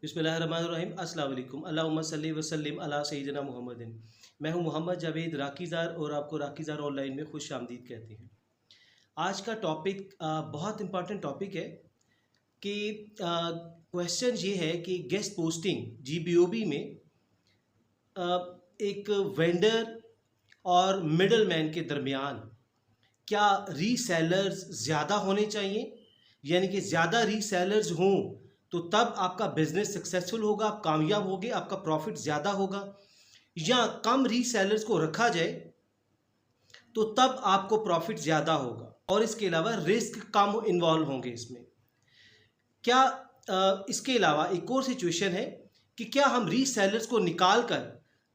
बिस्मिल्लाहिर्रहमानिर्रहीम। अस्सलाम वालेकुम। अल्लाहुम्मा सल्ली व सल्लिम अला सय्यिदिना मुहम्मदिन। मैं हूं मोहम्मद जावेद राकीज़ार और आपको राकीज़ार ऑनलाइन में खुश आमदीद कहते हैं। आज का टॉपिक बहुत इम्पॉर्टेंट टॉपिक है कि क्वेश्चन ये है कि गेस्ट पोस्टिंग जीबीओबी में एक वेंडर और मिडल मैन के दरमियान क्या रीसेलर्स ज़्यादा होने चाहिए, यानी कि ज़्यादा रीसेलर्स हों तो तब आपका बिजनेस सक्सेसफुल होगा, आप कामयाब होगे, आपका प्रॉफिट ज़्यादा होगा, या कम रीसेलर्स को रखा जाए तो तब आपको प्रॉफिट ज़्यादा होगा और इसके अलावा रिस्क कम इन्वॉल्व होंगे इसमें। क्या इसके अलावा एक और सिचुएशन है कि क्या हम रीसेलर्स को निकाल कर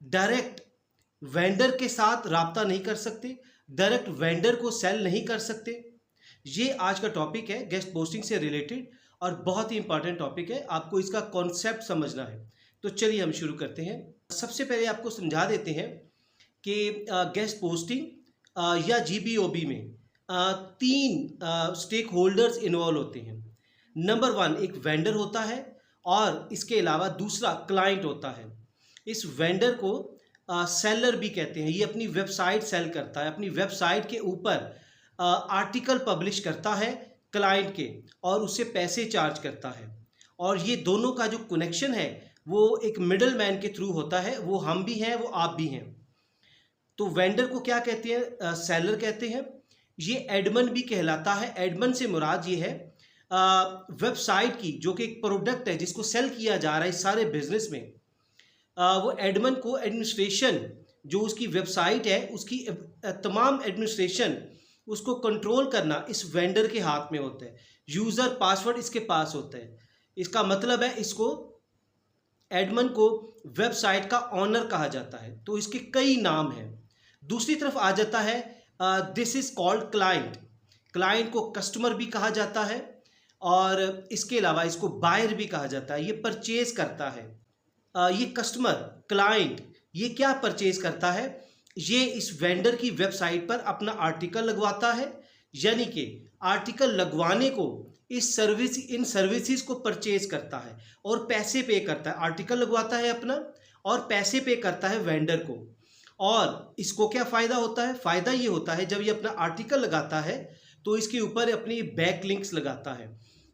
डायरेक्ट वेंडर के साथ राब्ता नहीं कर सकते, डायरेक्ट वेंडर को सेल नहीं कर सकते? ये आज का टॉपिक है गेस्ट पोस्टिंग से रिलेटेड और बहुत ही इंपॉर्टेंट टॉपिक है, आपको इसका कॉन्सेप्ट समझना है। तो चलिए हम शुरू करते हैं। सबसे पहले आपको समझा देते हैं कि गेस्ट पोस्टिंग या जीबीओबी में तीन स्टेक होल्डर्स इन्वॉल्व होते हैं। नंबर वन एक वेंडर होता है और इसके अलावा दूसरा क्लाइंट होता है। इस वेंडर को सेलर भी कहते हैं। ये अपनी वेबसाइट सेल करता है, अपनी वेबसाइट के ऊपर आर्टिकल पब्लिश करता है क्लाइंट के और उससे पैसे चार्ज करता है, और ये दोनों का जो कनेक्शन है वो एक मिडल मैन के थ्रू होता है। वो हम भी हैं, वो आप भी हैं। तो वेंडर को क्या कहते हैं? सेलर कहते हैं। ये एडमन भी कहलाता है। एडमन से मुराद ये है वेबसाइट की, जो कि एक प्रोडक्ट है जिसको सेल किया जा रहा है इस सारे बिजनेस में। वो एडमन को एडमिनिस्ट्रेशन, जो उसकी वेबसाइट है उसकी तमाम एडमिनिस्ट्रेशन, उसको कंट्रोल करना इस वेंडर के हाथ में होता है। यूज़र पासवर्ड इसके पास होता है। इसका मतलब है इसको एडमन को वेबसाइट का ऑनर कहा जाता है। तो इसके कई नाम हैं। दूसरी तरफ आ जाता है this is called client. Client को कस्टमर भी कहा जाता है और इसके अलावा इसको बायर भी कहा जाता है। ये परचेज करता है। ये कस्टमर क्लाइंट ये क्या परचेज करता है? ये इस वेंडर की वेबसाइट पर अपना आर्टिकल लगवाता है, यानी कि आर्टिकल लगवाने को इन सर्विसेज को परचेज करता है और पैसे पे करता है। आर्टिकल लगवाता है अपना और पैसे पे करता है वेंडर को। और इसको क्या फ़ायदा होता है? फ़ायदा ये होता है जब ये अपना आर्टिकल लगाता है तो इसके ऊपर अपनी बैक लिंक्स लगाता है,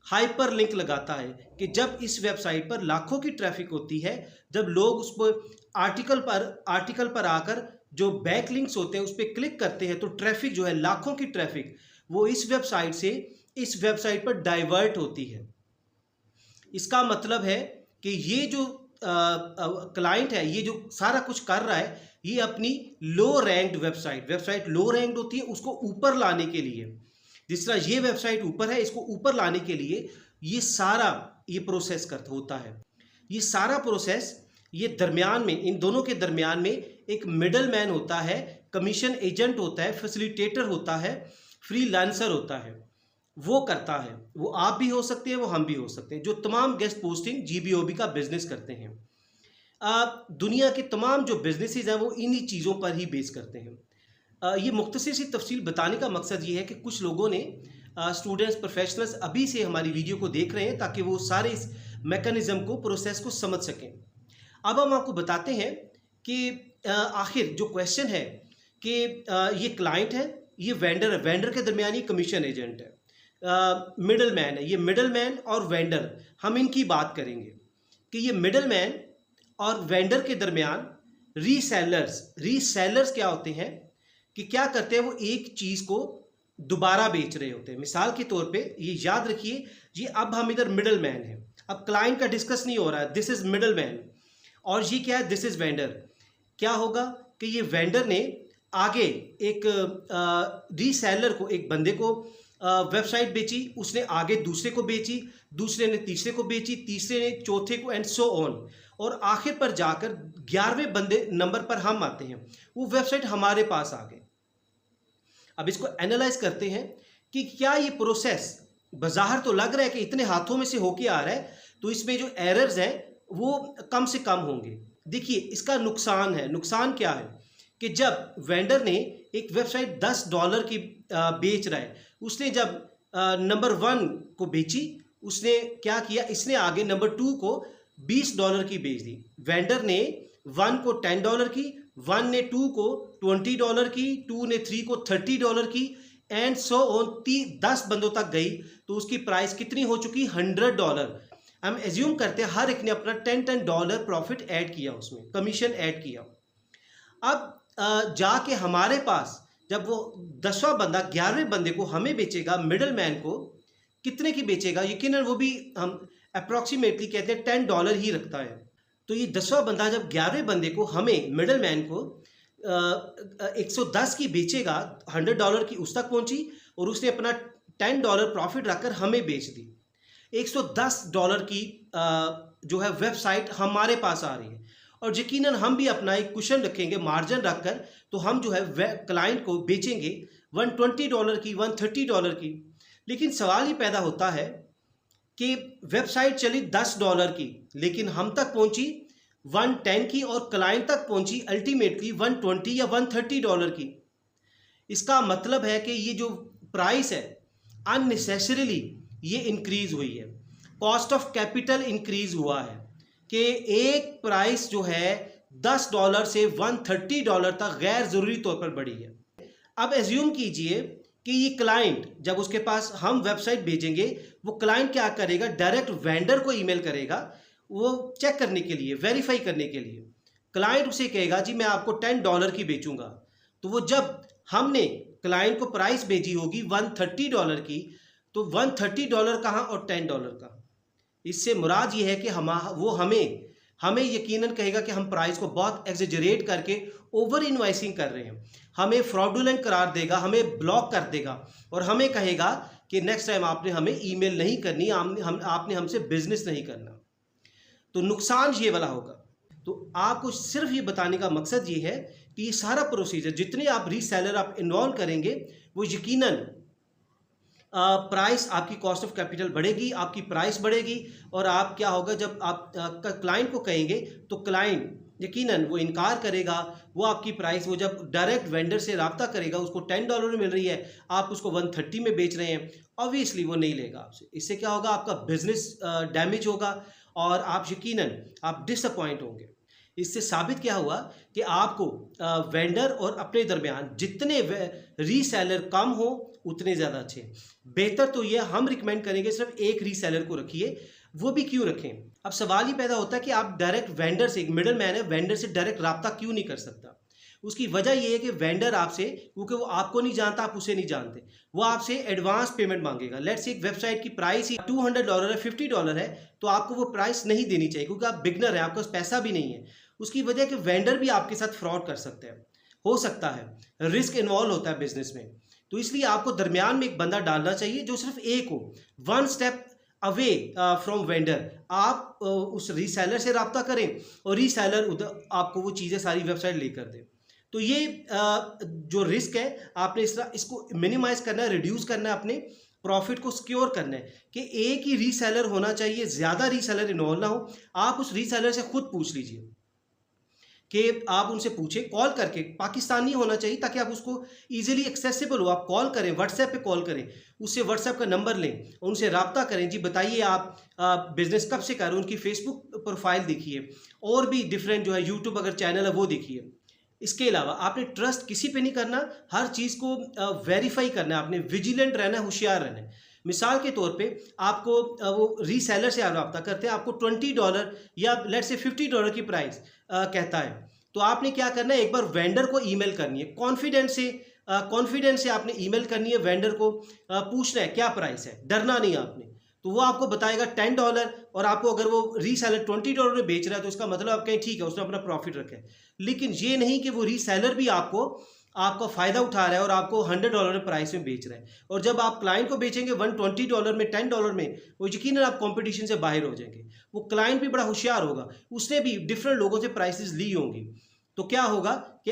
हाइपर लिंक लगाता है कि जब इस वेबसाइट पर लाखों की ट्रैफिक होती है, जब लोग उस पर आर्टिकल पर आकर जो बैक लिंक्स होते हैं उस पर क्लिक करते हैं तो ट्रैफिक जो है, लाखों की ट्रैफिक, वो इस वेबसाइट से इस वेबसाइट पर डाइवर्ट होती है। इसका मतलब है कि ये जो क्लाइंट है, ये जो सारा कुछ कर रहा है, ये अपनी लो रैंक्ड वेबसाइट लो रैंक्ड होती है, उसको ऊपर लाने के लिए, जिस तरह ये वेबसाइट ऊपर है, इसको ऊपर लाने के लिए ये प्रोसेस होता है। ये सारा प्रोसेस, ये दरमियान में, इन दोनों के दरमियान में एक मिडल मैन होता है, कमीशन एजेंट होता है, फैसिलिटेटर होता है, फ्रीलांसर होता है। वो करता है। वो आप भी हो सकते हैं, वो हम भी हो सकते हैं, जो तमाम गेस्ट पोस्टिंग जीबीओबी का बिजनेस करते हैं। दुनिया के तमाम जो बिजनेसेस हैं वो इन्हीं चीज़ों पर ही बेस करते हैं। ये मुख्तसर सी तफसील बताने का मकसद ये है कि कुछ लोगों ने, स्टूडेंट्स, प्रोफेशनल्स अभी से हमारी वीडियो को देख रहे हैं ताकि वो सारे इस मैकेनिज्म को, प्रोसेस को समझ सकें। अब हम आपको बताते हैं कि आखिर जो क्वेश्चन है कि ये क्लाइंट है, ये वेंडर है, वेंडर के दरमियान ये कमीशन एजेंट है, मिडल मैन है। ये मिडल मैन और वेंडर, हम इनकी बात करेंगे कि ये मिडल मैन और वेंडर के दरमियान रीसेलर्स क्या होते हैं कि क्या करते हैं? वो एक चीज़ को दोबारा बेच रहे होते हैं। मिसाल के तौर पे ये याद रखिए, ये अब हम इधर मिडल मैन है, अब क्लाइंट का डिस्कस नहीं हो रहा है, दिस इज मिडल मैन, और ये क्या है? This is vendor. क्या होगा कि ये वेंडर ने आगे एक रीसेलर को, एक बंदे को वेबसाइट बेची, उसने आगे दूसरे को बेची, दूसरे ने तीसरे को बेची, तीसरे ने चौथे को, एंड सो ऑन, और आखिर पर जाकर 11वें नंबर पर हम आते हैं। वो वेबसाइट हमारे पास आ गई। अब इसको एनालाइज करते हैं कि क्या ये प्रोसेस, बाज़ाहिर तो लग रहा है कि इतने हाथों में से होके आ रहा है, तो इसमें जो एरर्स हैं वो कम से कम होंगे। देखिए इसका नुकसान है। नुकसान क्या है कि जब वेंडर ने एक वेबसाइट $10 की बेच रहा है, उसने जब नंबर 1 को बेची, उसने क्या किया, इसने आगे नंबर 2 को $20 की बेच दी। वेंडर ने 1 को $10 की, 1 ने 2 को $20 की, 2 ने 3 को $30 की, एंड सो ऑन 10 बंदों तक गई तो उसकी प्राइस कितनी हो चुकी? $100। हम एज्यूम करते हैं हर एक ने अपना $10 प्रॉफिट ऐड किया, उसमें कमीशन ऐड किया। अब जाके हमारे पास जब वो 10वां बंदा 11वें बंदे को हमें बेचेगा, मिडल मैन को कितने की बेचेगा? यकीनन वो भी हम अप्रॉक्सीमेटली कहते हैं $10 ही रखता है। तो ये 10वां बंदा जब 11वें बंदे को, हमें मिडल मैन को 110 की बेचेगा, $100 की उस तक पहुंची और उसने अपना $10 प्रॉफिट रखकर हमें बेच दी। $110 की जो है वेबसाइट हमारे पास आ रही है और यकीनन हम भी अपना एक कुशन रखेंगे, मार्जिन रखकर, तो हम जो है क्लाइंट को बेचेंगे $120 की, $130 की। लेकिन सवाल ये पैदा होता है कि वेबसाइट चली $10 की, लेकिन हम तक पहुंची 110 की और क्लाइंट तक पहुंची अल्टीमेटली 120 या $130 की। इसका मतलब है कि ये जो प्राइस है अननेसेसरीली ये इंक्रीज हुई है, कॉस्ट ऑफ कैपिटल इंक्रीज हुआ है कि एक प्राइस जो है $10 से $130 तक गैर ज़रूरी तौर पर बढ़ी है। अब एज्यूम कीजिए कि ये क्लाइंट, जब उसके पास हम वेबसाइट भेजेंगे, वो क्लाइंट क्या करेगा? डायरेक्ट वेंडर को ईमेल करेगा, वो चेक करने के लिए, वेरीफाई करने के लिए। क्लाइंट उसे कहेगा जी मैं आपको $10 की बेचूंगा। तो वो जब हमने क्लाइंट को प्राइस भेजी होगी $130 की, तो $130 कहाँ और $10 कहाँ? इससे मुराद ये है कि वो हमें यकीनन कहेगा कि हम प्राइस को बहुत एग्जेजरेट करके ओवर इनवाइसिंग कर रहे हैं, हमें फ्रॉडुलेंट करार देगा, हमें ब्लॉक कर देगा और हमें कहेगा कि नेक्स्ट टाइम आपने हमें ईमेल नहीं करनी, आपने हमसे बिजनेस नहीं करना। तो नुकसान ये वाला होगा। तो आपको सिर्फ ये बताने का मकसद ये है कि ये सारा प्रोसीजर, जितने आप रीसेलर आप इन्वॉल्व करेंगे, वो यकीनन प्राइस, आपकी कॉस्ट ऑफ कैपिटल बढ़ेगी, आपकी प्राइस बढ़ेगी और आप क्या होगा, जब आप क्लाइंट को कहेंगे तो क्लाइंट यकीनन वो इनकार करेगा। वो आपकी प्राइस, वो जब डायरेक्ट वेंडर से रब्ता करेगा, उसको $10 में मिल रही है, आप उसको 130 में बेच रहे हैं, ऑब्वियसली वो नहीं लेगा आपसे। इससे क्या होगा? आपका बिजनेस डैमेज होगा और आप यकीनन आप डिसअपॉइंट होंगे। इससे साबित क्या हुआ कि आपको वेंडर और अपने दरमियान जितने रीसेलर कम हो उतने ज़्यादा अच्छे। बेहतर तो ये हम रिकमेंड करेंगे सिर्फ एक रीसेलर को रखिए। वो भी क्यों रखें? अब सवाल ये पैदा होता है कि आप डायरेक्ट वेंडर से, एक मिडल मैन है, वेंडर से डायरेक्ट रब्ता क्यों नहीं कर सकता? उसकी वजह ये है कि वेंडर आपसे, क्योंकि वो आपको नहीं जानता, आप उसे नहीं जानते, वो आपसे एडवांस पेमेंट मांगेगा। लेट्स से एक वेबसाइट की प्राइस ही $200 है, $50 है, तो आपको वो प्राइस नहीं देनी चाहिए क्योंकि आप बिगनर हैं, आपके पास पैसा भी नहीं है। उसकी वजह कि वेंडर भी आपके साथ फ्रॉड कर सकते हैं, हो सकता है, रिस्क इन्वॉल्व होता है बिजनेस में। तो इसलिए आपको दरमियान में एक बंदा डालना चाहिए जो सिर्फ एक हो, one step away from vendor. आप उस रीसेलर से रब्ता करें और रीसेलर उधर आपको वो चीज़ें सारी वेबसाइट लेकर दे। तो ये जो रिस्क है, आपने इसको मिनिमाइज करना है, रिड्यूस करना है, अपने प्रॉफिट को सिक्योर करना है कि एक ही रीसेलर होना चाहिए, ज़्यादा रीसेलर इन्वॉल्व ना हो। आप उस रीसेलर से खुद पूछ लीजिए कि आप उनसे पूछें कॉल करके, पाकिस्तानी होना चाहिए ताकि आप उसको इजीली एक्सेसिबल हो। आप कॉल करें, व्हाट्सएप पे कॉल करें, उससे व्हाट्सएप का नंबर लें, उनसे रब्ता करें, जी बताइए आप बिज़नेस कब से कर रहे हो, उनकी फेसबुक प्रोफाइल देखिए और भी डिफरेंट जो है यूट्यूब अगर चैनल है वो देखिए। इसके अलावा आपने ट्रस्ट किसी पे नहीं करना, हर चीज़ को वेरीफाई करना है, आपने विजिलेंट रहना है, होशियार रहना है। मिसाल के तौर पे आपको वो रीसेलर से आप रब्ता करते हैं, आपको $20 या लेट्स से $50 की प्राइस कहता है, तो आपने क्या करना है, एक बार वेंडर को ईमेल करनी है, कॉन्फिडेंस से आपने ईमेल करनी है, वेंडर को पूछना है क्या प्राइस है, डरना नहीं आपने। तो वो आपको बताएगा $10 और आपको अगर वो रीसेलर $20 में बेच रहा है तो इसका मतलब आप कहें ठीक है, उसने अपना प्रॉफिट रखा है। लेकिन ये नहीं कि वो रीसेलर भी आपको फ़ायदा उठा रहा है और आपको $100 प्राइस में बेच रहा है। और जब आप क्लाइंट को बेचेंगे $120 में, $10 में, वो यकीनन आप कंपटीशन से बाहर हो जाएंगे। वो क्लाइंट भी बड़ा होशियार होगा, उसने भी डिफरेंट लोगों से प्राइसेस ली होंगी। तो क्या होगा कि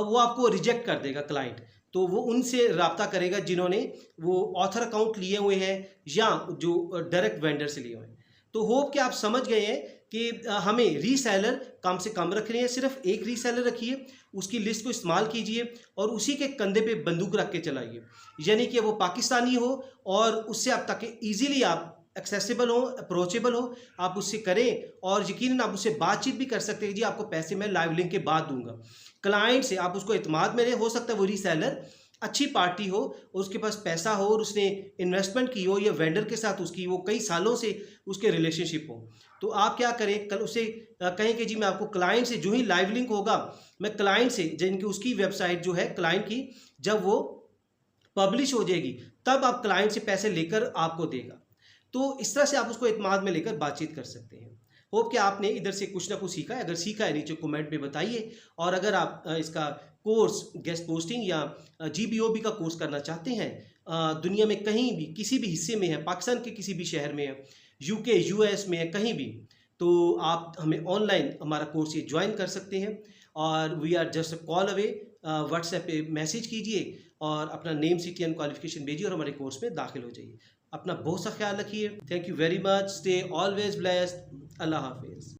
वो आपको रिजेक्ट कर देगा क्लाइंट, तो वो उनसे रब्ता करेगा जिन्होंने वो ऑथर अकाउंट लिए हुए हैं या जो डायरेक्ट वेंडर से लिए हुए हैं। तो होप कि आप समझ गए हैं कि हमें रीसेलर कम से कम रखने हैं, सिर्फ एक रीसेलर रखिए, उसकी लिस्ट को इस्तेमाल कीजिए और उसी के कंधे पे बंदूक रख के चलाइए, यानी कि वो पाकिस्तानी हो और उससे आप ताकि ईजिली आप एक्सेसिबल हो, अप्रोचेबल हो, आप उससे करें और यकीनन आप उससे बातचीत भी कर सकते हैं कि जी आपको पैसे मैं लाइव लिंक के बाद दूंगा। क्लाइंट से आप उसको इत्मीनान में रहे, हो सकता है वो रीसेलर अच्छी पार्टी हो, उसके पास पैसा हो और उसने इन्वेस्टमेंट की हो या वेंडर के साथ उसकी वो कई सालों से उसके रिलेशनशिप हो। तो आप क्या करें, कल उसे कहें कि जी मैं आपको क्लाइंट से जो ही लाइव लिंक होगा, मैं क्लाइंट से जिनकी उसकी वेबसाइट जो है क्लाइंट की, जब वो पब्लिश हो जाएगी तब आप क्लाइंट से पैसे लेकर आपको देगा। तो इस तरह से आप उसको इत्मीनान में लेकर बातचीत कर सकते हैं। होप कि आपने इधर से कुछ ना कुछ सीखा है। अगर सीखा है नीचे कमेंट में बताइए, और अगर आप इसका कोर्स गेस्ट पोस्टिंग या जीबीओबी का कोर्स करना चाहते हैं, दुनिया में कहीं भी किसी भी हिस्से में है, पाकिस्तान के किसी भी शहर में है, यूके यूएस में है, कहीं भी, तो आप हमें ऑनलाइन हमारा कोर्स ये ज्वाइन कर सकते हैं। और we are just a call away. WhatsApp पे मैसेज कीजिए और अपना नेम सिटी एंड क्वालिफिकेशन भेजिए और हमारे कोर्स में दाखिल हो जाइए। अपना बहुत सा ख्याल रखिए। Thank you very much. Stay always blessed. अल्लाह हाफिज़।